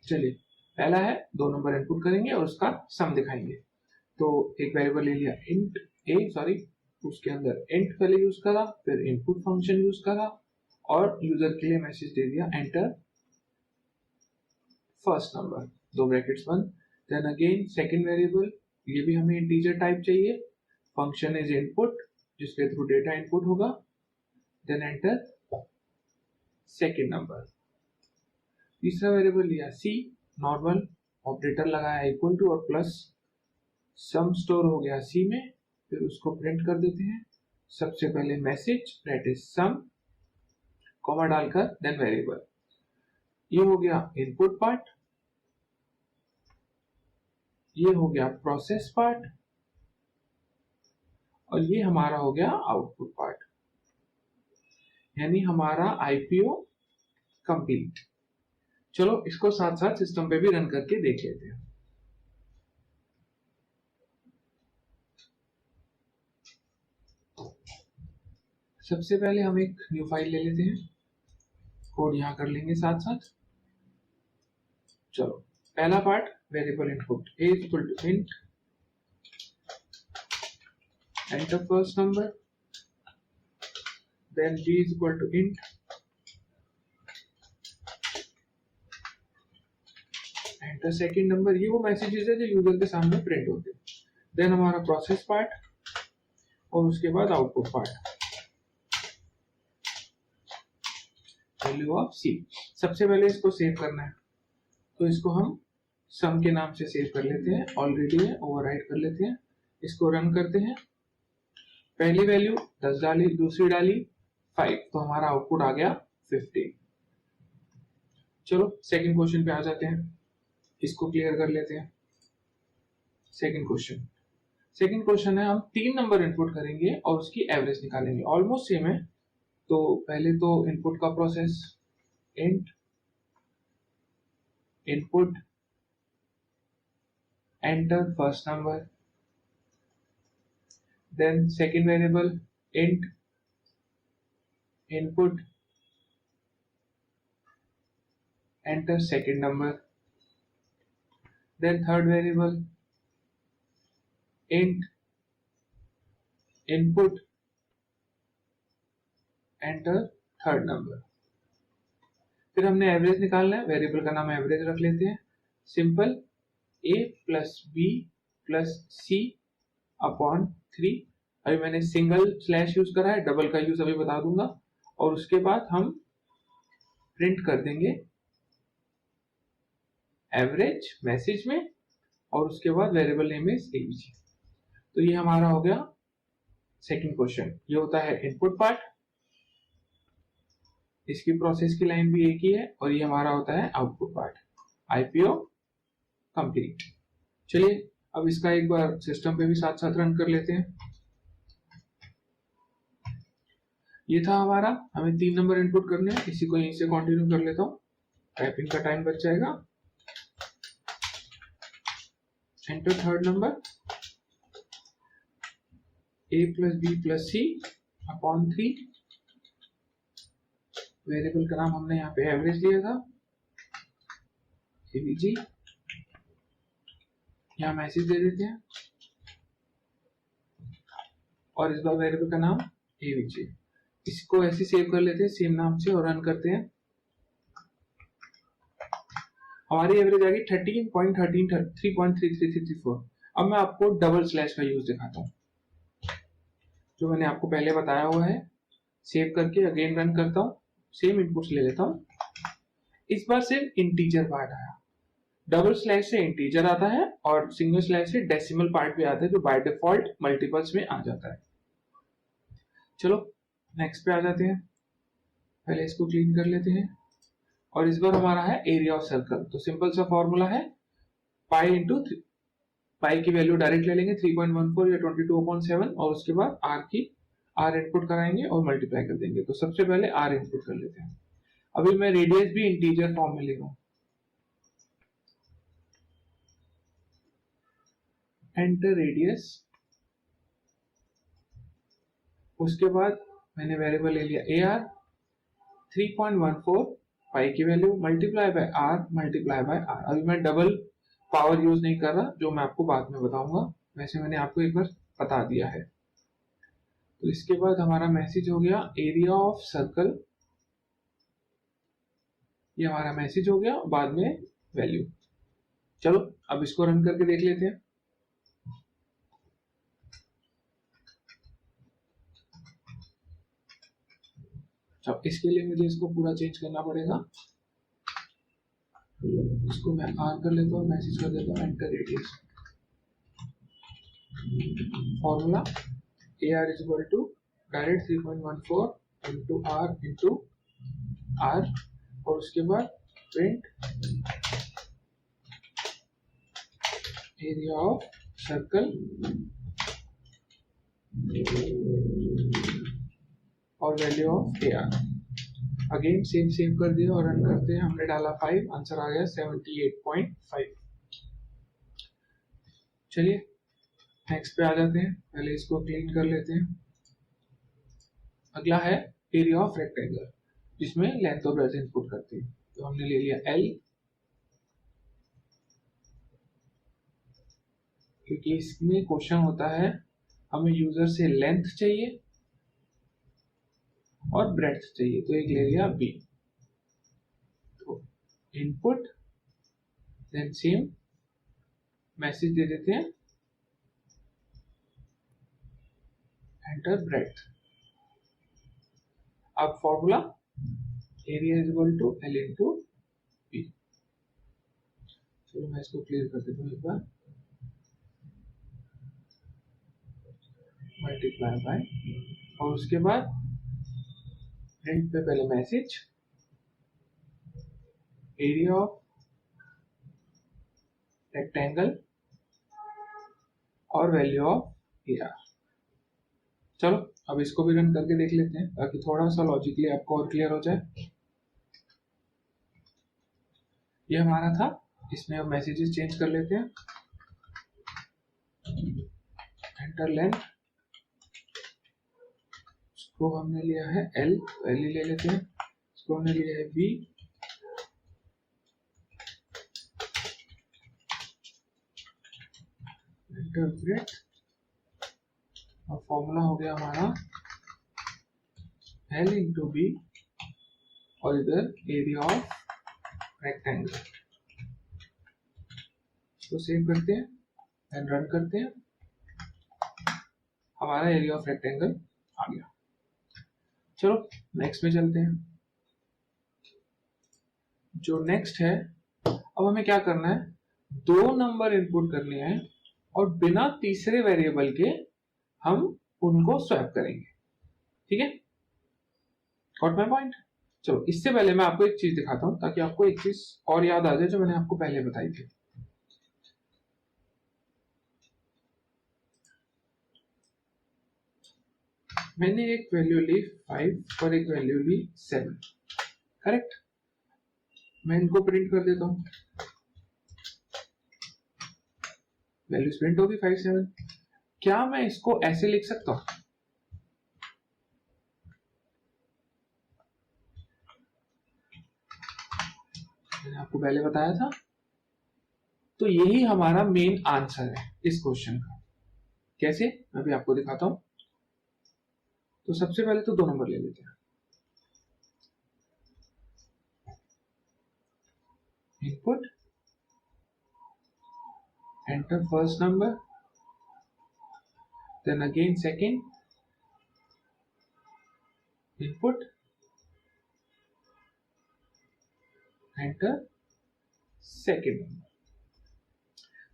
चलिए, पहला है 2 नंबर इनपुट करेंगे और उसका सम दिखाएंगे। तो एक वेरिएबल ले लिया इंट उसके अंदर इंट पहले यूज करा, फिर इनपुट फंक्शन यूज करा और यूजर के लिए मैसेज दे दिया एंटर फर्स्ट नंबर, 2 ब्रैकेट्स बंद। देन अगेन सेकंड वेरिएबल, ये भी हमें इंटीजर टाइप चाहिए, फंक्शन इज इनपुट जिसके थ्रू डेटा इनपुट होगा, देन एंटर सेकंड नंबर। तीसरा वेरिएबल लिया सी, नॉर्मल ऑपरेटर लगाया इक्वल टू और प्लस, सम स्टोर हो गया सी में, फिर उसको प्रिंट कर देते हैं। सबसे पहले message that is sum, comma डालकर देन वेरिएबल। ये हो गया इनपुट पार्ट, ये हो गया प्रोसेस पार्ट और ये हमारा हो गया आउटपुट पार्ट, यानी हमारा आईपीओ कंप्लीट। चलो इसको साथ साथ सिस्टम पे भी रन करके देख लेते हैं। सबसे पहले हम एक न्यू फाइल ले लेते हैं, कोड यहां कर लेंगे साथ साथ। चलो पहला part variable input a is equal to int enter first number, then b is equal to int enter second number। ये वो मैसेजेस है जो यूजर के सामने प्रिंट होते हैं। देन हमारा प्रोसेस पार्ट और उसके बाद आउटपुट पार्ट, वैल्यू ऑफ सी। सबसे पहले इसको सेव करना है, तो इसको हम सम के नाम से सेव कर लेते हैं, ऑलरेडी है ओवरराइट कर लेते हैं। इसको रन करते हैं, पहली वैल्यू 10 डाली, दूसरी डाली 5, तो हमारा आउटपुट आ गया 15। चलो सेकंड क्वेश्चन पे आ जाते हैं, इसको क्लियर कर लेते हैं। सेकंड क्वेश्चन है हम 3 नंबर इनपुट करेंगे और उसकी एवरेज निकालेंगे। ऑलमोस्ट सेम है। तो पहले तो इनपुट का process int input enter first number, then second variable int input enter second number, then third variable int input enter third number। फिर हमने एवरेज निकालना है, वेरिएबल का नाम एवरेज रख लेते हैं, simple a plus b plus c upon 3। अभी मैंने सिंगल स्लैश यूज करा है, डबल का यूज अभी बता दूंगा। और उसके बाद हम प्रिंट कर देंगे एवरेज मैसेज में और उसके बाद वेरिएबल नेम इज एबीसी। तो ये हमारा हो गया सेकंड क्वेश्चन। ये होता है इनपुट पार्ट, इसकी प्रोसेस की लाइन भी एक ही है, और ये हमारा होता है आउटपुट पार्ट, आईपीओ कंप्लीट। चलिए अब इसका एक बार सिस्टम पे भी साथ साथ रन कर लेते हैं। ये था हमारा, हमें 3 नंबर इनपुट करने हैं, इसी को यहीं से कंटिन्यू कर लेता हूं, टाइपिंग का टाइम बच जाएगा। Enter third number a plus b plus c upon 3, variable का नाम हमने यहाँ पे एवरेज दिया था, एबीजी। यहाँ मैसेज दे देते हैं और इस बार वेरिएबल का नाम एबीजी। इसको ऐसे सेव कर लेते हैं सेम नाम से और रन करते हैं। हमारी एवरेज आ गई 3.3334। अब मैं आपको डबल स्लैश का यूज दिखाता हूँ, जो मैंने आपको पहले बताया हुआ है। सेव करके अगेन रन करता हूँ, सेम इनपुट्स ले लेता हूँ। इस बार सिर्फ इंटीजर पार्ट आया, डबल स्लैश से इंटीजर आता है और सिंगल स्लैश से डेसिमल पार्ट भी आता है, जो बाय डिफॉल्ट मल्टीपल्स में आ जाता है। चलो नेक्स्ट पे आ जाते हैं, पहले इसको क्लीन कर लेते हैं। और इस बार हमारा है एरिया ऑफ सर्कल। तो सिंपल सा फॉर्मूला है पाई इंटू पाई की वैल्यू डायरेक्ट ले लेंगे 3.14 या 22/7 और उसके बाद आर इनपुट कराएंगे और मल्टीप्लाई कर देंगे। तो सबसे पहले आर इनपुट कर लेते हैं। अभी मैं रेडियस भी इंटीजर फॉर्म में ले रहा हूं, एंटर रेडियस। उसके बाद मैंने वेरिएबल ले लिया AR 3.14 पाई की value multiply by r multiply by r. अभी मैं डबल पावर यूज नहीं कर रहा, जो मैं आपको बाद में बताऊंगा, वैसे मैंने आपको एक बार बता दिया है। तो इसके बाद हमारा मैसेज हो गया एरिया ऑफ सर्कल, ये हमारा मैसेज हो गया, बाद में वैल्यू। चलो अब इसको रन करके देख लेते हैं। अब इसके लिए मुझे इसको पूरा चेंज करना पड़ेगा। इसको मैं आर कर लेता हूँ, मैसेज कर देता हूँ enter radius. Formula a r is equal to direct 3.14 into r, और उसके बाद प्रिंट एरिया ऑफ सर्कल और value of a r. Again save कर दिया और रन करते हैं। हमने डाला 5, आंसर आ गया 78.5। चलिए नेक्स्ट पे आ जाते हैं, पहले इसको क्लीन कर लेते हैं। अगला है एरिया ऑफ रेक्टेंगल, जिसमें लेंथ और ब्रेड्थ इनपुट करते हैं। तो हमने ले लिया L, क्योंकि इसमें क्वेश्चन होता है हमें यूजर से लेंथ चाहिए और ब्रेड्थ चाहिए, तो एक ले लिया B। तो इनपुट देन सेम मैसेज दे देते हैं एंटर ब्रेड्थ। अब formula area is equal to L into B। चलो मैं इसको क्लियर कर देता हूँ एक बार, मल्टीप्लाई बाय, और उसके बाद प्रिंट पे पहले मैसेज एरिया ऑफ रेक्टेंगल और वैल्यू ऑफ ए आर। चलो अब इसको भी रन करके देख लेते हैं, ताकि थोड़ा सा लॉजिकली आपको और क्लियर हो जाए। ये हमारा था, इसमें अब मैसेजेस चेंज कर लेते हैं। एंटर लेंथ, इसको हमने लिया है L, वैल्यू ले लेते हैं। इसको हमने लिया है B, एंटर ब्रेड्थ, और फॉर्मूला हो गया हमारा L इंटू B, और इधर एरिया ऑफ रेक्टेंगल। इसको सेव करते हैं एंड रन करते हैं, हमारा एरिया ऑफ रेक्टेंगल आ गया। चलो नेक्स्ट में चलते हैं। जो नेक्स्ट है, अब हमें क्या करना है, 2 नंबर इनपुट करने हैं और बिना तीसरे वेरिएबल के हम उनको स्वैप करेंगे। ठीक है, गॉट माय पॉइंट। चलो इससे पहले मैं आपको एक चीज दिखाता हूं, ताकि आपको एक चीज और याद आ जाए जो मैंने आपको पहले बताई थी। मैंने एक वैल्यू ली 5 और एक वैल्यू ली 7, करेक्ट। मैं इनको प्रिंट कर देता हूं, वैल्यूज प्रिंट होगी 5, 7। क्या मैं इसको ऐसे लिख सकता हूं? मैंने आपको पहले बताया था। तो यही हमारा मेन आंसर है इस क्वेश्चन का। कैसे, मैं भी आपको दिखाता हूं। तो सबसे पहले तो 2 नंबर ले लेते हैं। Input, enter first number, then again second, input, enter second number।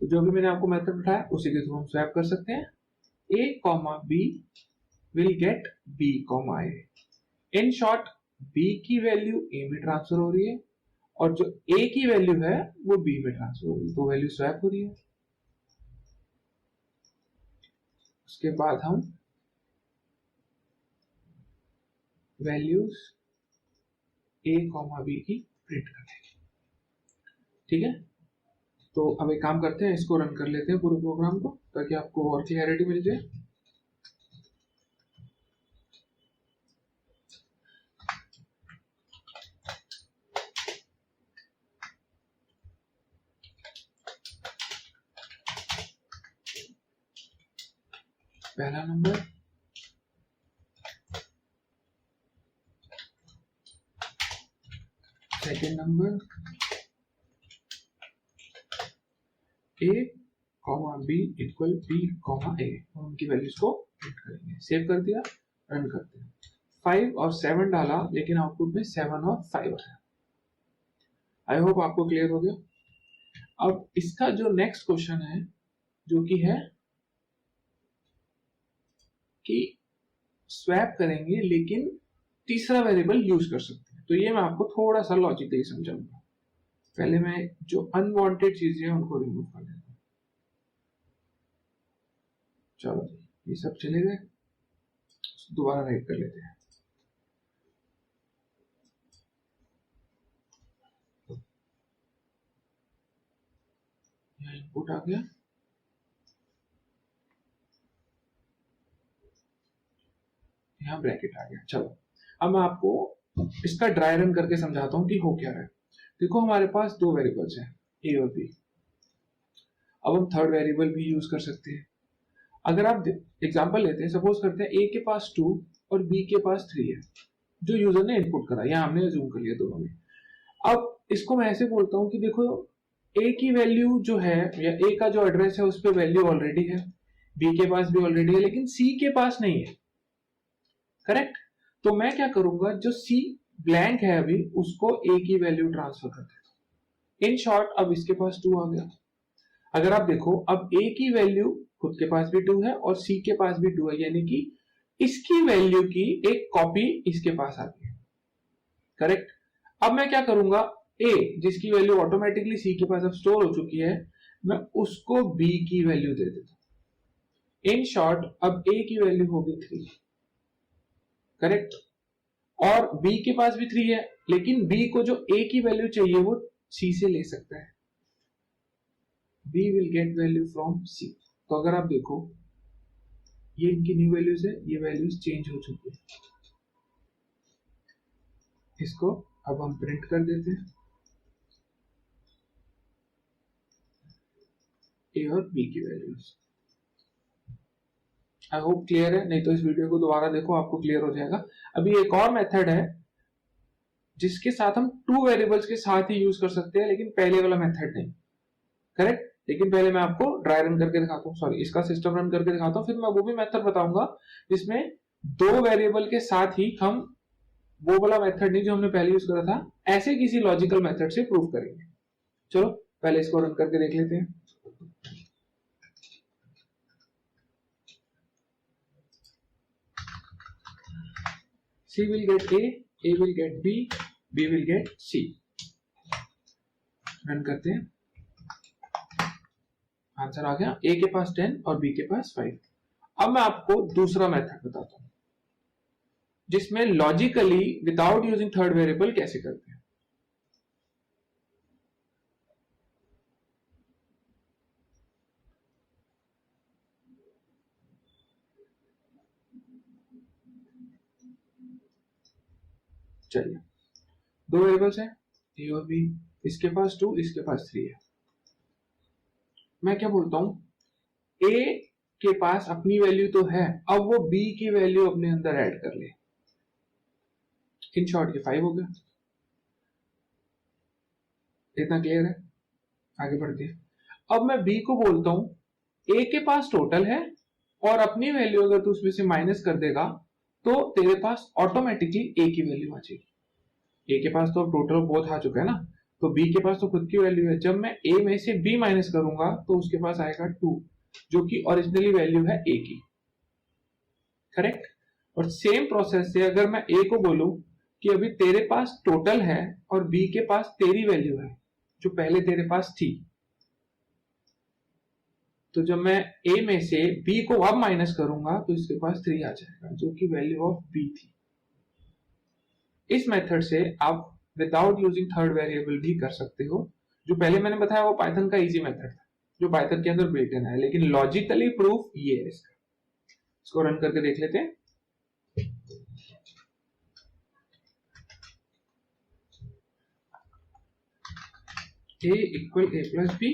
तो जो भी मैंने आपको मेथड बताया उसी के थ्रू हम स्वैप कर सकते हैं। A, B will get B, A। In short B की वैल्यू A में ट्रांसफर हो रही है और जो A की वैल्यू है वो B में ट्रांसफर हो रही है, तो वैल्यू स्वैप हो रही है। उसके बाद हम वैल्यूज A, B की प्रिंट करेंगे। ठीक है, तो अब एक काम करते हैं, इसको रन कर लेते हैं पूरे प्रोग्राम को, ताकि आपको और क्लियरिटी मिल जाए। पहला number, second number, a comma b equal b comma a, उनकी वैल्यूज को प्रिंट करेंगे। सेव कर दिया, रन करते हैं। 5 और 7 डाला, लेकिन आउटपुट में 7 और 5 आया। आई होप आपको क्लियर हो गया। अब इसका जो नेक्स्ट क्वेश्चन है, जो कि है कि स्वैप करेंगे लेकिन तीसरा वेरिएबल यूज कर सकते हैं। तो ये मैं आपको थोड़ा सा लॉजिकली समझाऊंगा। पहले मैं जो अनवांटेड चीजें हैं उनको रिमूव कर देता हूं। चलो ये सब चले गए, दोबारा राइट कर लेते हैं। यहाँ इनपुट आ गया, यहाँ ब्रैकेट आ गया। चलो अब मैं आपको इसका ड्राई रन करके समझाता हूँ कि हो क्या रहा है। देखो हमारे पास दो वेरिएबल्स हैं, ए और बी। अब हम थर्ड वेरिएबल भी यूज कर सकते हैं। अगर आप एग्जांपल लेते हैं, सपोज करते हैं ए के पास 2 और बी के पास 3 है, जो यूजर ने इनपुट करा, यहाँ हमने अज्यूम कर लिया दोनों में। अब इसको मैं ऐसे बोलता हूँ कि देखो ए की वैल्यू जो है, या ए का जो एड्रेस है उस पर वैल्यू ऑलरेडी है, बी के पास भी ऑलरेडी है, लेकिन सी के पास नहीं है। करेक्ट? तो मैं क्या करूंगा, जो सी ब्लैंक है अभी, उसको ए की वैल्यू ट्रांसफर कर देता हूं। इन शॉर्ट अब इसके पास 2 आ गया। अगर आप देखो, अब ए की वैल्यू खुद के पास भी 2 है और सी के पास भी 2 है, यानी कि इसकी वैल्यू की एक कॉपी इसके पास आ गई। करेक्ट? अब मैं क्या करूंगा, ए जिसकी वैल्यू ऑटोमेटिकली सी के पास अब स्टोर हो चुकी है, मैं उसको बी की वैल्यू दे देता हूं। इन शॉर्ट अब ए की वैल्यू होगी 3। करेक्ट? और बी के पास भी 3 है, लेकिन बी को जो ए की वैल्यू चाहिए वो सी से ले सकता है। B will get value from C। तो अगर आप देखो, ये इनकी न्यू वैल्यूज है, ये वैल्यूज चेंज हो चुकी है। इसको अब हम प्रिंट कर देते हैं, A और B की वैल्यूज। आई होप क्लियर है, नहीं तो इस वीडियो को दोबारा देखो, आपको क्लियर हो जाएगा। अभी एक और मेथड है जिसके साथ हम 2 वेरिएबल्स के साथ ही यूज कर सकते हैं, लेकिन पहले वाला मेथड नहीं। करेक्ट? लेकिन पहले मैं आपको ड्राई रन करके दिखाता हूँ, सॉरी इसका सिस्टम रन करके दिखाता हूँ, फिर मैं वो भी मेथड बताऊंगा जिसमें 2 वेरिएबल के साथ ही हम वो वाला मेथड नहीं जो हमने पहले यूज करा था, ऐसे किसी लॉजिकल मेथड से प्रूव करेंगे। चलो पहले इसको रन करके देख लेते हैं। C will get A will get B, B will get C। Run करते हैं, आंसर आ गया, A के पास 10 और B के पास 5। अब मैं आपको दूसरा मेथड बताता हूं जिसमें logically without using third variable कैसे करते हैं। चलिए, 2 वेरिएबल्स हैं, A और B, इसके पास 2, इसके पास 3 है। मैं क्या बोलता हूं, A के पास अपनी वैल्यू तो है, अब वो B की वैल्यू अपने अंदर ऐड कर ले। इन शॉर्ट ये 5 हो गया। इतना क्लियर है? आगे बढ़ते हैं। अब मैं B को बोलता हूं, A के पास टोटल है और अपनी वैल्यू अगर तू उसमें से माइनस कर देगा तो तेरे पास ऑटोमेटिकली A की वैल्यू आ जाएगी। A के पास तो टोटल बहुत आ चुका है ना, तो B के पास तो खुद की वैल्यू है। जब मैं A में से B माइनस करूंगा तो उसके पास आएगा 2, जो कि ओरिजिनली वैल्यू है A की। करेक्ट? और सेम प्रोसेस से अगर मैं A को बोलूं कि अभी तेरे पास टोटल है और B के पास तेरी वैल्यू है जो पहले तेरे पास थी, तो जब मैं A में से B को अब माइनस करूंगा तो इसके पास 3 आ जाएगा, जो कि वैल्यू ऑफ B थी। इस मेथड से आप विदाउट यूजिंग थर्ड वेरिएबल भी कर सकते हो। जो पहले मैंने बताया वो पाइथन का इजी मेथड था, जो पाइथन के अंदर बिल्ट इन है, लेकिन लॉजिकली प्रूफ ये है इसका। इसको रन करके देख लेते हैं। A equal A plus B,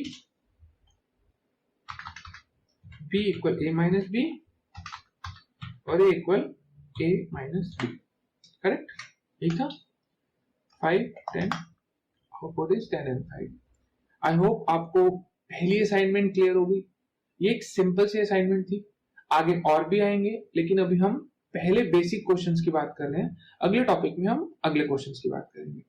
B equal A minus B, और a equal a minus b, correct, यही था। 5 10 output is 10 and 5। I hope आपको पहली असाइनमेंट क्लियर होगी। ये एक सिंपल सी असाइनमेंट थी, आगे और भी आएंगे, लेकिन अभी हम पहले बेसिक क्वेश्चंस की बात कर रहे हैं। अगले टॉपिक में हम अगले क्वेश्चंस की बात करेंगे।